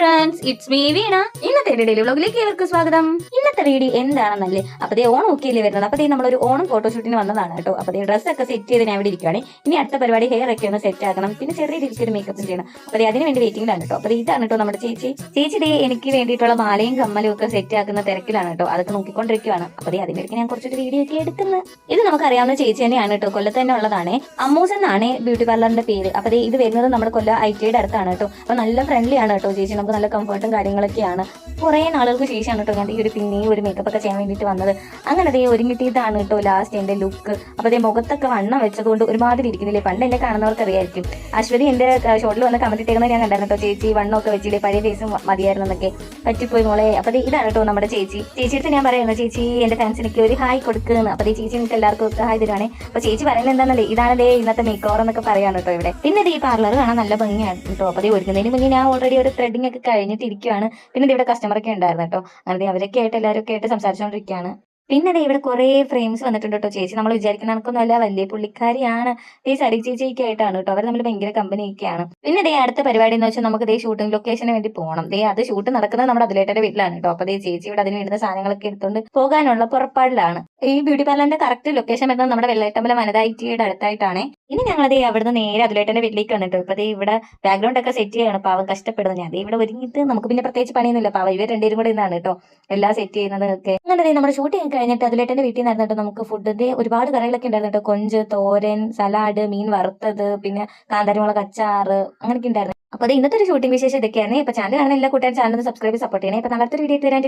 Friends, it's me വീണ. ഇന്നത്തെ daily വ്ലോഗിലേക്ക് ഏവർക്കും സ്വാഗതം. ഇന്നത്തെ വീഡിയോ എന്താണെന്നല്ലേ, അപ്പതേ ഓണം ഒക്കെ അല്ലേ വരുന്നത്. അപ്പതേ നമ്മളൊരു ഓണം ഫോട്ടോഷൂട്ടിന് വന്നതാണ് കേട്ടോ. അപ്പതേ ഡ്രസ്സൊക്കെ സെറ്റ് ചെയ്ത് ഞാൻ ഇവിടെ ഇരിക്കുകയാണ്. ഇനി അടുത്ത പരിപാടി ഹെയർ ഒക്കെ ഒന്ന് സെറ്റ് ആക്കണം, പിന്നെ ചെറിയ രീതിക്ക് മേക്കപ്പ് ചെയ്യണം. അപ്പതേ അതിന് വേണ്ടി വെയിറ്റിംഗിലാണ് കേട്ടോ. അപ്പൊ ഇതാണ് കേട്ടോ നമ്മുടെ ചേച്ചി ദേ എനിക്ക് വേണ്ടിയിട്ടുള്ള മാലയും കമ്മലും ഒക്കെ സെറ്റ് ആക്കുന്ന തിരക്കിലാണ് കേട്ടോ. അതൊക്കെ നോക്കിക്കൊണ്ടിരിക്കുകയാണ്. അപ്പതേ അതിന്റെ ഇടയ്ക്ക് ഞാൻ കുറച്ചൊരു വീഡിയോ ഒക്കെ എടുക്കുന്നത്. ഇത് നമുക്കറിയാവുന്ന ചേച്ചി തന്നെയാണ് കേട്ടോ. കൊല്ലത്ത് തന്നെ ഉള്ളതാണ്. അമ്മൂസ് എന്നാണ് ബ്യൂട്ടി പാർലറിന്റെ പേര്. അപ്പതേ ഇത് വരുന്നത് നമ്മുടെ കൊല്ലം ITയുടെ അടുത്താണ് കേട്ടോ. അപ്പൊ നല്ല ഫ്രണ്ട്ലി ആണ് കേട്ടോ ചേച്ചി. നമുക്ക് നല്ല കംഫർട്ടും കാര്യങ്ങളൊക്കെയാണ്. കുറെ നാളുകൾക്ക് ശേഷമാണ് കേട്ടോ ഞാൻ ഈ ഒരു പിന്നെയും ഒരു മേക്കപ്പ് ഒക്കെ ചെയ്യാൻ വേണ്ടിയിട്ട് വന്നത്. അങ്ങനെ അതേ ഒരുങ്ങിട്ടിട്ടാണ് കേട്ടോ ലാസ്റ്റ് എന്റെ ലുക്ക്. അപ്പൊ അതേ മുഖത്തൊക്കെ വണ്ണം വെച്ചതുകൊണ്ട് ഒരുമാതിരി ഇരിക്കുന്നില്ലേ. പണ്ട് എന്നെ കാണുന്നവർക്ക് അറിയായിരിക്കും. അശ്വതി എന്റെ ഷോട്ടിൽ വന്ന് കമന്റ് ഇട്ടേക്കുന്നത് ഞാൻ കണ്ടായിരുന്നു കേട്ടോ. ചേച്ചി വണ്ണമൊക്കെ വെച്ചില്ലേ, പഴയ ഫേസും മതിയായിരുന്നു എന്നൊക്കെ. പറ്റിപ്പോയി മോളെ. അപ്പൊ ഇതാണ് കേട്ടോ നമ്മുടെ ചേച്ചിയുടെ ഞാൻ പറയുന്നത്, ചേച്ചി എന്റെ ഫാൻസിനൊക്കെ ഒരു ഹായ് കൊടുക്കുന്നു. അപ്പൊ ചേച്ചി എനിക്ക് എല്ലാവർക്കും ഒക്കെ ഹായ് തരുവാണ്. അപ്പൊ ചേച്ചി പറയുന്നത് എന്താണെന്നല്ലേ, ഇതാണല്ലേ ഇന്നത്തെ മേക്ക് ഓവർ എന്നൊക്കെ പറയാണ് കേട്ടോ ഇവിടെ. പിന്നെ ഈ പാർലർ കാണാൻ നല്ല ഭംഗിയാണ് കേട്ടോ. അപ്പൊ ഒരുക്കുന്നതിന് മുന്നേ ഞാൻ ഓൾറെഡി ഒരു ത്രെഡിങ് ഒക്കെ കഴിഞ്ഞിട്ടിരിക്കുകയാണ്. പിന്നെ ഇവിടെ കസ്റ്റമർ ഒക്കെ ഉണ്ടായിരുന്നു കേട്ടോ. അങ്ങനെ അവരൊക്കെ ആയിട്ട് എല്ലാവരും ഒക്കെ ആയിട്ട് സംസാരിച്ചുകൊണ്ടിരിക്കുകയാണ്. പിന്നെ ഇവിടെ കുറെ ഫ്രെയിംസ് വന്നിട്ടുണ്ട് കേട്ടോ. ചേച്ചി നമ്മൾ വിചാരിക്കുന്ന കണക്കൊന്നും അല്ല, വലിയ പുള്ളിക്കാരിയാണ്. സരി ചേച്ചിയൊക്കെ ആയിട്ടാണ് കേട്ടോ. അവർ നമ്മൾ ഭയങ്കര കമ്പനിയൊക്കെയാണ്. പിന്നെ അടുത്ത പരിപാടി എന്ന് വെച്ചാൽ നമുക്ക് ഷൂട്ടിംഗ് ലൊക്കേഷന് വേണ്ടി പോകണം. അത് ഷൂട്ട് നടക്കുന്നത് നമ്മുടെ അതിലേട്ടന്റെ വീട്ടിലാണ് കേട്ടോ. അപ്പൊ ചേച്ചി ഇവിടെ അതിന് വേണ്ടുന്ന സാധനങ്ങളൊക്കെ എടുത്തുകൊണ്ട് പോകാനുള്ള പുറപ്പാടിലാണ്. ഈ ബ്യൂട്ടി പാർലറിന്റെ കറക്റ്റ് ലൊക്കേഷൻ വരുന്നത് നമ്മുടെ വെള്ളേട്ടമ്പലം വനിതാ ITയുടെ അടുത്തായിട്ടാണ്. ഇനി ഞങ്ങളത് അവിടുന്ന് നേരെ അതിലേട്ടന്റെ വീട്ടിലേക്ക് വന്നിട്ടോ. ഇപ്പൊ ഇവിടെ ബാക്ക്ഗ്രൗണ്ട് ഒക്കെ സെറ്റ് ചെയ്യണം. പാവം കഷ്ടപ്പെടുന്നത്. ഞാൻ ഇവിടെ ഒരുങ്ങിയിട്ട് നമുക്ക് പിന്നെ പ്രത്യേകിച്ച് പണിയൊന്നുമില്ല. പാവം ഇവർ രണ്ടുപേരും കൂടെ ഇന്നാണ് കേട്ടോ എല്ലാം സെറ്റ് ചെയ്യുന്നത് ഒക്കെ. അങ്ങനെ നമ്മുടെ ഷൂട്ടിംഗ് കഴിഞ്ഞിട്ട് അതിലേട്ടന്റെ വീട്ടിൽ നിന്ന് നടന്നിട്ട് നമുക്ക് ഫുഡിന്റെ ഒരുപാട് കറികളൊക്കെ ഉണ്ടായിരുന്നു കേട്ടോ. കൊഞ്ച്, തോരൻ, സലാഡ്, മീൻ വറുത്തത്, പിന്നെ കാന്താരിമുളക് അച്ചാറ്, അങ്ങനെയൊക്കെ ഉണ്ടായിരുന്നു. അപ്പൊ ഇന്നത്തെ ഒരു ഷൂട്ടിംഗ് വിശേഷം ഇതൊക്കെയാണ്. ഇപ്പൊ ചാനൽ കാണുന്ന എല്ലാ കൂട്ടുകാരും ചാനൽ സബ്സ്ക്രൈബ് സപ്പോർട്ട് ചെയ്യണേ. ഇപ്പൊ നാളത്തെ വീഡിയോ തരാൻ